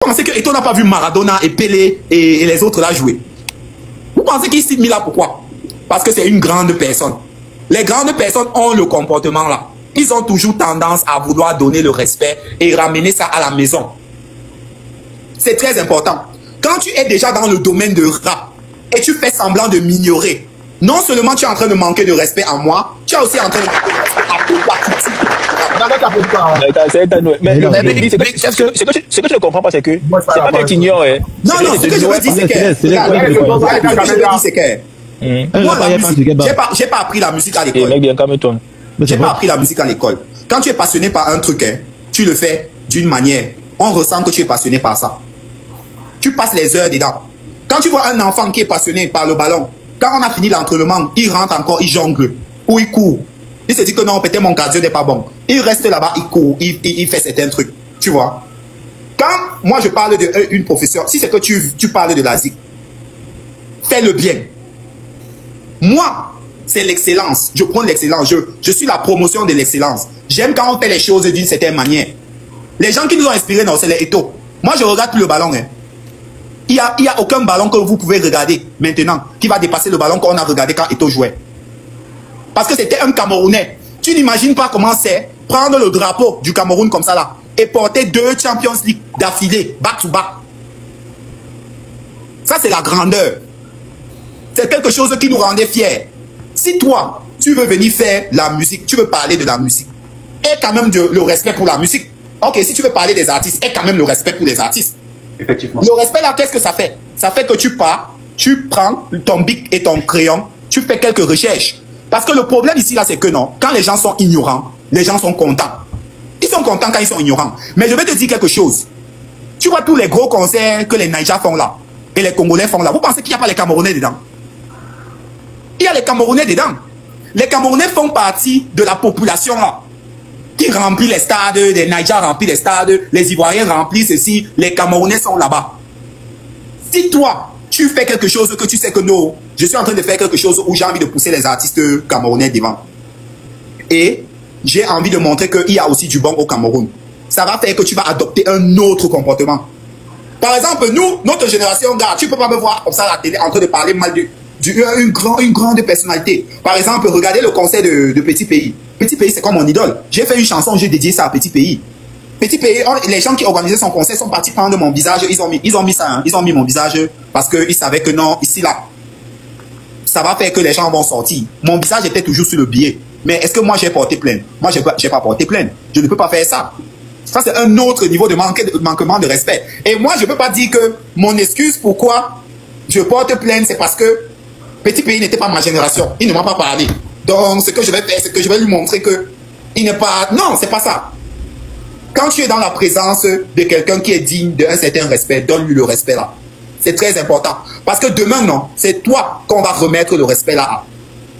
pensez que Eto'o n'a pas vu Maradona et Pelé et les autres là jouer? Vous pensez qu'il s'est mis là pourquoi? Parce que c'est une grande personne. Les grandes personnes ont le comportement là. Ils ont toujours tendance à vouloir donner le respect et ramener ça à la maison. C'est très important. Quand tu es déjà dans le domaine de rap et tu fais semblant de m'ignorer, non seulement tu es en train de manquer de respect à moi, tu es aussi en train de manquer de respect à toute la culture. Ce que tu ne comprends pas, c'est que c'est pas que tu ignores. Non, ce que je veux dire, c'est que moi, j'ai pas appris la musique à l'école. J'ai pas appris la musique à l'école. Quand tu es passionné par un truc, tu le fais d'une manière. On ressent que tu es passionné par ça. Tu passes les heures dedans. Quand tu vois un enfant qui est passionné par le ballon, quand on a fini l'entraînement, il rentre encore, il jongle ou il court. Il se dit que non, peut-être mon cardio n'est pas bon. Il reste là-bas, il court, il fait certains trucs. Tu vois. Quand moi je parle d'une profession, si c'est que tu parles de la ZIC, fais-le bien. Moi, c'est l'excellence. Je prends l'excellence. Je suis la promotion de l'excellence. J'aime quand on fait les choses d'une certaine manière. Les gens qui nous ont inspirés, non, c'est les Eto'o. Moi, je regarde plus le ballon. Il y a aucun ballon que vous pouvez regarder maintenant qui va dépasser le ballon qu'on a regardé quand Eto'o jouait. Parce que c'était un Camerounais. Tu n'imagines pas comment c'est prendre le drapeau du Cameroun comme ça là et porter 2 Champions League d'affilée, back to back. Ça, c'est la grandeur. C'est quelque chose qui nous rendait fiers. Si toi, tu veux venir faire la musique, tu veux parler de la musique, aie quand même le respect pour la musique. Ok, si tu veux parler des artistes, aie quand même le respect pour les artistes. Effectivement. Le respect là, qu'est-ce que ça fait? Ça fait que tu pars, tu prends ton bic et ton crayon, tu fais quelques recherches. Parce que le problème ici là, c'est que non, quand les gens sont ignorants, les gens sont contents. Ils sont contents quand ils sont ignorants. Mais je vais te dire quelque chose. Tu vois tous les gros concerts que les Naija font là, et les Congolais font là, vous pensez qu'il n'y a pas les Camerounais dedans? Il y a les Camerounais dedans. Les Camerounais font partie de la population là, qui remplit les stades, les Naija remplissent les stades, les Ivoiriens remplissent ceci, les Camerounais sont là-bas. Si toi, tu fais quelque chose que tu sais que non, je suis en train de faire quelque chose où j'ai envie de pousser les artistes camerounais devant. Et j'ai envie de montrer qu'il y a aussi du bon au Cameroun. Ça va faire que tu vas adopter un autre comportement. Par exemple, nous, notre génération, gars, tu ne peux pas me voir comme ça à la télé en train de parler mal d'une grande personnalité. Par exemple, regardez le concert de Petit Pays. Petit Pays, c'est comme mon idole. J'ai fait une chanson, j'ai dédié ça à Petit Pays. Petit Pays, les gens qui organisaient son concert sont partis prendre mon visage. Ils ont mis ça, hein, ils ont mis mon visage parce qu'ils savaient que non, ici, là, ça va faire que les gens vont sortir. Mon visage était toujours sur le billet. Mais est-ce que moi, j'ai porté plainte? Moi, je n'ai pas porté plainte. Je ne peux pas faire ça. Ça, c'est un autre niveau de manquement de respect. Et moi, je ne peux pas dire que mon excuse pourquoi je porte plainte, c'est parce que Petit Pays n'était pas ma génération. Il ne m'a pas parlé. Donc, ce que je vais faire, c'est que je vais lui montrer que il n'est pas... Non, c'est pas ça. Quand tu es dans la présence de quelqu'un qui est digne d'un certain respect, donne-lui le respect là. C'est très important. Parce que demain, non, c'est toi qu'on va remettre le respect là.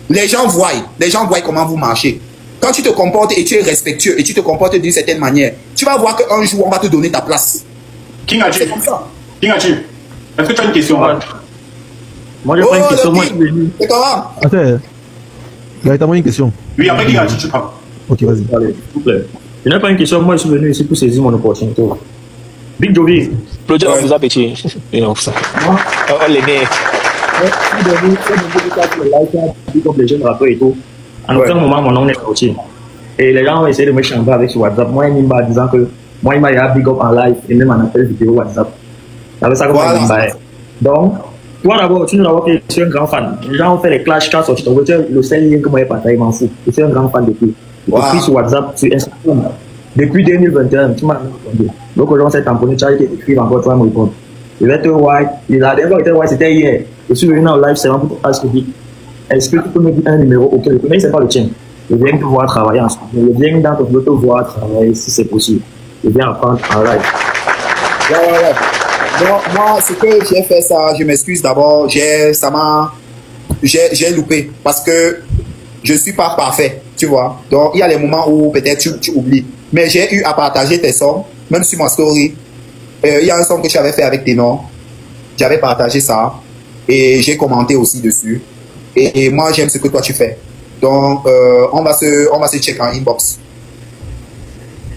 Les gens voient comment vous marchez. Quand tu te comportes et tu es respectueux et tu te comportes d'une certaine manière, tu vas voir qu'un jour, on va te donner ta place. King Hachi, est-ce que tu as une question? Moi, j'ai pas une question. Moi, c'est comment? Attends, t'as une question. Oui, après King Hachi, tu parles. Ok, vas-y. Allez, s'il vous plaît. Je n'ai pas une question. Moi, je suis venu ici pour saisir mon opportunité. Big Jovi. Claudia, on vous a pété. Non, ça. On les met. Comme les jeunes rappeurs et tout. En aucun moment, mon nom n'est sorti. Et les gens ont essayé de me chamber avec sur WhatsApp. Moi, il m'a disant que moi, il m'a big up en live et même en appel vidéo WhatsApp. C'est ça que moi, donc, toi d'abord, tu nous d'abord que je suis un grand fan. Les gens ont fait les clashs quand sorti ton voiture, le seul lien que moi j'ai partagé, il m'en fout. Je suis un grand fan depuis. Depuis sur WhatsApp, sur Instagram. Depuis 2021, tu m'as répondu. Donc aujourd'hui, c'est tamponné, tu as été écrit encore, toi, me répondre. Je vais te voir, la dernière fois que c'était hier. Je suis venu en live, c'est vraiment pour te est-ce que tu peux me dire un numéro auquel le premier, c'est pas le tien. Je viens te voir travailler ensemble. Je viens dans ton bureau te voir travailler si c'est possible. Je viens apprendre en live. Moi, ce que j'ai fait ça, je m'excuse d'abord, j'ai loupé parce que je suis pas parfait, tu vois. Donc, il y a les moments où peut-être tu oublies. Mais j'ai eu à partager tes sons, même sur ma story. Il y a un son que tu avais fait avec tes noms. J'avais partagé ça et j'ai commenté aussi dessus. Et moi, j'aime ce que toi tu fais. Donc, on va se checker en inbox.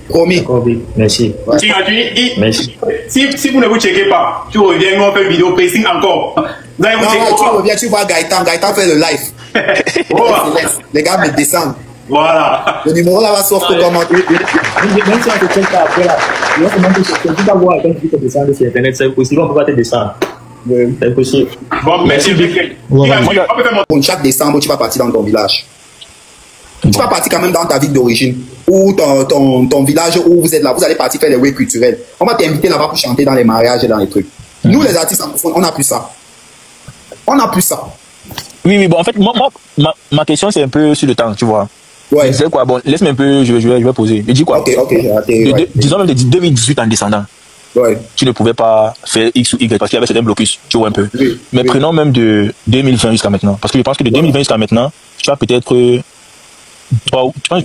Promis. D'accord, oui. Merci. Merci. Si vous ne vous checkez pas, tu reviens, on fait une vidéo pacing encore. Vous allez vous checker. Non, tu reviens, tu vois Gaëtan fait le live. Les gars me descendent. Voilà. Le numéro là va sortir comment. Même si on te check pas après là, il faut même que tu vas voir quand tu te descends sur Internet, c'est impossible, on ne peut pas te descendre. C'est impossible. Bon, merci. Pour chaque décembre, tu vas partir dans ton village. Tu vas partir quand même dans ta ville d'origine, ou ton village où vous êtes là, vous allez partir faire les way culturels. On va t'inviter là-bas pour chanter dans les mariages et dans les trucs. Nous, les artistes anglophones, on n'a plus ça. On n'a plus ça. Oui, bon, en fait, ma question, c'est un peu sur le temps, tu vois. Ouais. C'est quoi? Bon, laisse-moi un peu, je vais poser. Je dis quoi? Ok, j'ai raté. Disons même de 2018 en descendant. Ouais. Tu ne pouvais pas faire X ou Y parce qu'il y avait certains blocus, tu vois un peu. Oui, mais prenons même de 2020 jusqu'à maintenant. Parce que je pense que de 2020 jusqu'à maintenant, tu as peut-être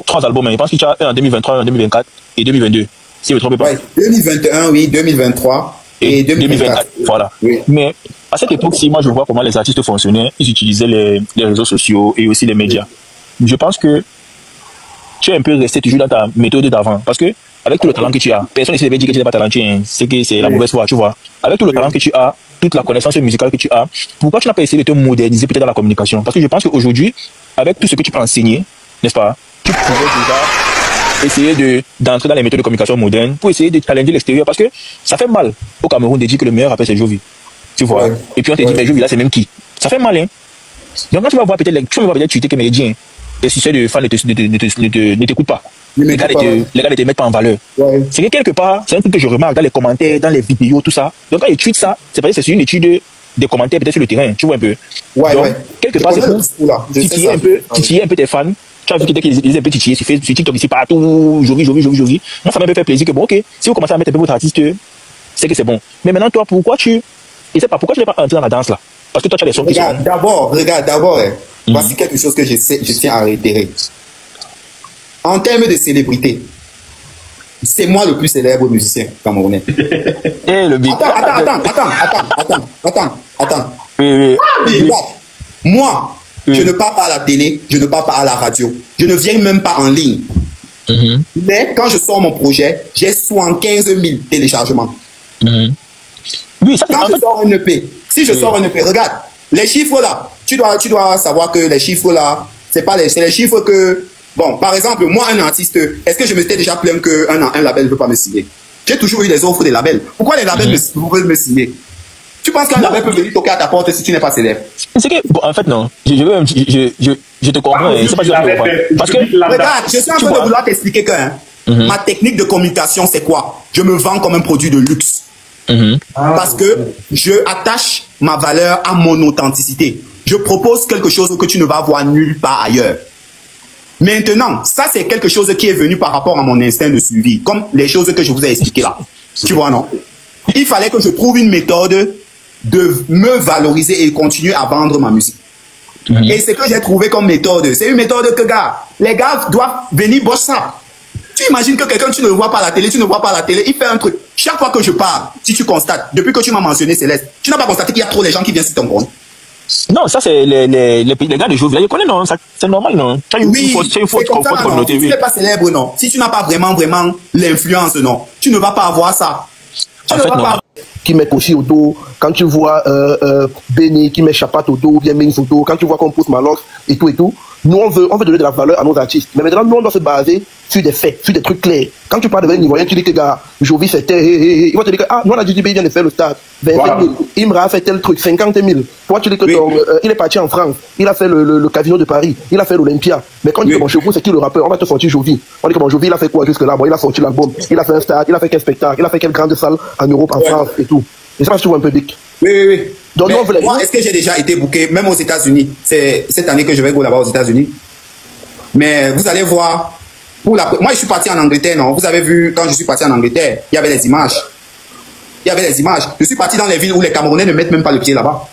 trois albums, mais je pense que tu as un en 2023, un en 2024 et 2022. Si je ne me trompe pas. Ouais. 2021, oui, 2023 et 2024. Voilà. Oui. Mais à cette époque-ci, moi, je vois comment les artistes fonctionnaient. Ils utilisaient les réseaux sociaux et aussi les médias. Je pense que tu es un peu resté toujours dans ta méthode d'avant. Parce que avec tout le talent que tu as, personne ne s'est dit que tu n'es pas talentueux, hein. C'est que c'est la mauvaise foi, tu vois. Avec tout le talent que tu as, toute la connaissance musicale que tu as, pourquoi tu n'as pas essayé de te moderniser peut-être dans la communication? Parce que je pense qu'aujourd'hui, avec tout ce que tu peux enseigner, n'est-ce pas, tu pourrais déjà essayer d'entrer dans les méthodes de communication modernes pour essayer de challenger l'extérieur. Parce que ça fait mal au Cameroun de dire que le meilleur rappeur c'est Jovi. Tu vois. Ouais. Et puis on te dit, mais Jovi là c'est même qui? Ça fait mal, hein. Donc quand tu vas voir peut-être, tu vas peut-être tweeter que Médien, tes succès de fans ne t'écoutent pas. Les gars ne te mettent pas en valeur. Ouais. C'est que quelque part, c'est un truc que je remarque dans les commentaires, dans les vidéos, tout ça. Donc quand ils tweetent ça, c'est parce que c'est une étude des commentaires peut-être sur le terrain, tu vois un peu. Ouais, donc, ouais. Quelque part, c'est pour titiller un peu tes fans. Tu as vu qu'ils étaient un peu titillés sur TikTok ici partout, Jovi. Moi, ça m'a fait plaisir que bon, ok, si vous commencez à mettre un peu votre artiste, c'est que c'est bon. Mais maintenant, toi, pourquoi tu n'es pas entré dans la danse là? Parce que toi, tu as des sons qui sont... D'abord, voici quelque chose que je tiens à réitérer. En termes de célébrité, c'est moi le plus célèbre musicien camerounais. Et le big. Attends. Oui. Moi, je ne pars pas à la télé, je ne pars pas à la radio, je ne viens même pas en ligne. Mais quand je sors mon projet, j'ai 75 000 téléchargements. Oui, ça, quand je sors un EP, si je sors un EP, regarde, les chiffres là, tu dois savoir que les chiffres là, c'est les chiffres que... Bon, par exemple, moi, un artiste, est-ce que je me suis déjà plaint qu'un label ne veut pas me signer? J'ai toujours eu les offres des labels. Pourquoi les labels veulent me signer? Tu penses qu'un label peut venir toquer à ta porte si tu n'es pas célèbre? C'est que, bon, en fait, non. Je te comprends. C'est pas parce que, regarde, je suis en train de vouloir t'expliquer que ma technique de communication, c'est quoi? Je me vends comme un produit de luxe. Parce que je attache ma valeur à mon authenticité. Je propose quelque chose que tu ne vas voir nulle part ailleurs. Maintenant, ça c'est quelque chose qui est venu par rapport à mon instinct de suivi, comme les choses que je vous ai expliquées là. Tu vois, non? Il fallait que je trouve une méthode de me valoriser et continuer à vendre ma musique. Et ce que j'ai trouvé comme méthode, c'est une méthode que les gars doivent venir bosser ça. Tu imagines que quelqu'un, tu ne le vois pas à la télé, il fait un truc. Chaque fois que je parle, si tu constates, depuis que tu m'as mentionné Céleste, tu n'as pas constaté qu'il y a trop de gens qui viennent sur ton compte. Non, ça c'est les gars de Jovi. Je connais, non, c'est normal, non. Oui, c'est comme ça, non. Si tu n'es pas célèbre, non. Si tu n'as pas vraiment l'influence, non. Tu ne vas pas avoir ça. En fait, non. Qui met Koshi au dos, quand tu vois Benny qui met Chapat au dos, bien Mings au dos, quand tu vois qu'on pousse Malox et tout, nous on veut donner de la valeur à nos artistes. Mais maintenant, nous on doit se baser sur des faits, sur des trucs clairs. Quand tu parles de Ivoirien, tu dis que Jovi c'était, il va te dire que nous on a dit qu'il vient de faire le stade, 25 000, Imra a fait tel truc, 50 000. Toi tu dis que il est parti en France, il a fait le Casino de Paris, il a fait l'Olympia. Mais quand tu dis bon chez vous, c'est qui le rappeur? On va te sortir Jovi. On dit que bon Jovi il a fait quoi jusque là? Bon, il a sorti l'album, il a fait un stade, il a fait quel spectacle, il a fait quelle grande salle en Europe, en France et tout. Et ça, je trouve un peu big. Oui. Donc, moi, est-ce que j'ai déjà été booké, même aux États-Unis? C'est cette année que je vais go là-bas aux États-Unis. Mais vous allez voir, moi, je suis parti en Angleterre, non? Vous avez vu, quand je suis parti en Angleterre, il y avait les images. Je suis parti dans les villes où les Camerounais ne mettent même pas le pied là-bas.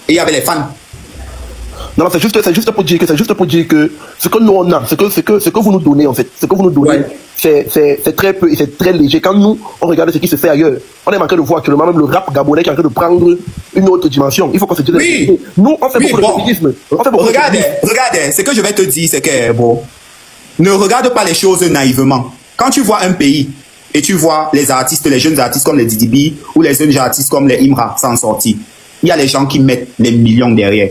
Et il y avait les fans. Non, c'est juste pour dire que ce que nous on a, ce que vous nous donnez en fait, c'est très peu et c'est très léger. Quand nous, on regarde ce qui se fait ailleurs, on est en train de voir actuellement même le rap gabonais qui est en train de prendre une autre dimension. Il faut qu'on se dise. Oui. Nous, on fait beaucoup de féminisme. Regardez, ce que je vais te dire, c'est que, bon, ne regarde pas les choses naïvement. Quand tu vois un pays et tu vois les artistes, les jeunes artistes comme les Didi B ou les jeunes artistes comme les Imra s'en sortir, il y a les gens qui mettent des millions derrière.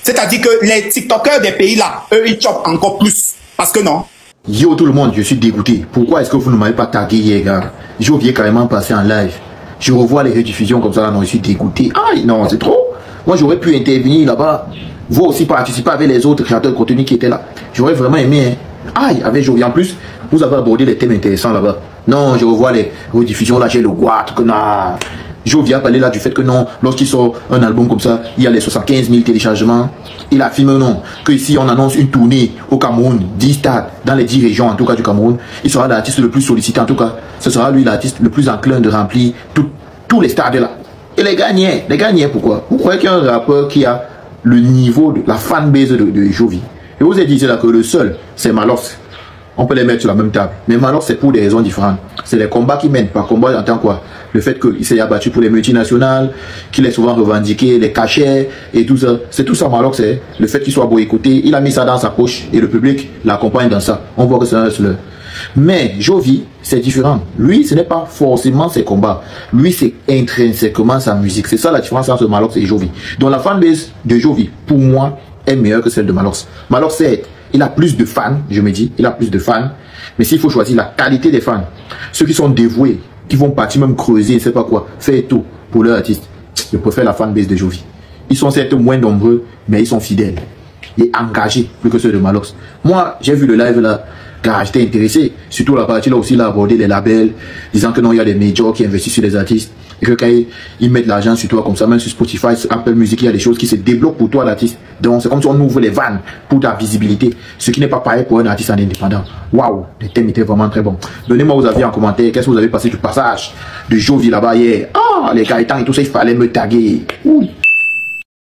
C'est-à-dire que les TikTokers des pays là, eux, ils chopent encore plus. Parce que non. Yo tout le monde, je suis dégoûté. Pourquoi est-ce que vous ne m'avez pas tagué hier, gars? Je viens carrément passer en live. Je revois les rediffusions comme ça, là, non, je suis dégoûté. Aïe, non, c'est trop. Moi, j'aurais pu intervenir là-bas. Vous aussi participer avec les autres créateurs de contenu qui étaient là. J'aurais vraiment aimé, hein. Aïe, avec Jovi. En plus, vous avez abordé les thèmes intéressants là-bas. Non, je revois les rediffusions, là, j'ai le guat, que non. Jovi a parlé là du fait que non, lorsqu'il sort un album comme ça, il y a les 75 000 téléchargements. Il affirme non, que ici on annonce une tournée au Cameroun, 10 stades, dans les 10 régions en tout cas du Cameroun. Il sera l'artiste le plus sollicité en tout cas. Ce sera lui l'artiste le plus enclin de remplir tous les stades là. Et les gagnants, pourquoi? Vous croyez qu'il y a un rappeur qui a le niveau de la fanbase de Jovi? Et vous avez dit là que le seul, c'est Malox. On peut les mettre sur la même table. Mais Malox, c'est pour des raisons différentes. C'est les combats qu'il mène. Par combat, j'entends quoi? Le fait qu'il s'est abattu pour les multinationales, qu'il est souvent revendiqué, les cachets et tout ça. C'est tout ça, Malox, c'est le fait qu'il soit boycotté. Il a mis ça dans sa poche et le public l'accompagne dans ça. On voit que c'est un hustler. Mais Jovi, c'est différent. Lui, ce n'est pas forcément ses combats. Lui, c'est intrinsèquement sa musique. C'est ça la différence entre Malox et Jovi. Donc la fanbase de Jovi, pour moi, est meilleure que celle de Malox. Malox, c'est... Il a plus de fans, je me dis, il a plus de fans. Mais s'il faut choisir la qualité des fans, ceux qui sont dévoués, qui vont partir même creuser, je ne sais pas quoi, faire tout pour leur artiste, je préfère la fanbase de Jovi. Ils sont certes moins nombreux, mais ils sont fidèles et engagés plus que ceux de Malox. Moi, j'ai vu le live là, car j'étais intéressé, surtout la partie là aussi, il a abordé les labels, disant que non, il y a des majors qui investissent sur les artistes. Et que quand ils mettent l'argent sur toi comme ça, même sur Spotify, sur Apple Music, il y a des choses qui se débloquent pour toi l'artiste. Donc c'est comme si on ouvre les vannes pour ta visibilité. Ce qui n'est pas pareil pour un artiste en indépendant. Waouh, le thème était vraiment très bon. Donnez-moi vos avis en commentaire. Qu'est-ce que vous avez passé du passage de Jovi là-bas hier? Ah, les Gaëtans et tout ça, il fallait me taguer. Ouh.